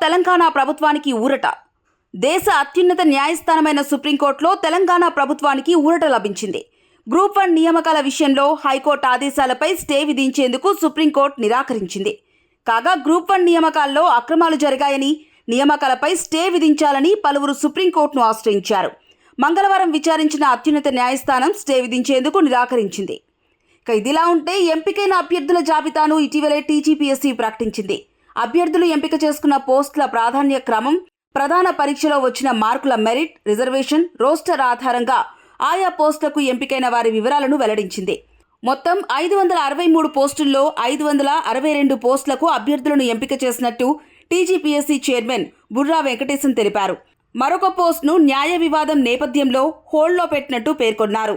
తెలంగాణ ప్రభుత్వానికి ఊరట. దేశ అత్యున్నత న్యాయస్థానమైన సుప్రీంకోర్టులో తెలంగాణ ప్రభుత్వానికి ఊరట లభించింది. గ్రూప్ 1 నియామకాల విషయంలో హైకోర్టు ఆదేశాలపై స్టే విధించేందుకు సుప్రీంకోర్టు నిరాకరించింది. కాగా గ్రూప్ 1 నియామకాల్లో అక్రమాలు జరిగాయని, నియామకాలపై స్టే విధించాలని పలువురు సుప్రీంకోర్టును ఆశ్రయించారు. మంగళవారం విచారించిన అత్యున్నత న్యాయస్థానం స్టే విధించేందుకు నిరాకరించింది. ఇదిలా ఉంటే ఎంపికైన అభ్యర్థుల జాబితాను ఇటీవలే టీజీపీఎస్సీ ప్రకటించింది. అభ్యర్థులు ఎంపిక చేసుకున్న పోస్టుల ప్రాధాన్య క్రమం, ప్రధాన పరీక్షలో వచ్చిన మార్కుల మెరిట్, రిజర్వేషన్, రోస్టర్ ఆధారంగా ఆయా పోస్టులకు ఎంపికైన వారి వివరాలను వెల్లడించింది. మొత్తం 563 పోస్టుల్లో 562 పోస్టులకు అభ్యర్థులను ఎంపిక చేసినట్టు టీజీపీఎస్సీ చైర్మన్ బుర్రా వెంకటేశన్ తెలిపారు. మరొక పోస్టును న్యాయ వివాదం నేపథ్యంలో హోల్డ్లో పెట్టినట్టు పేర్కొన్నారు.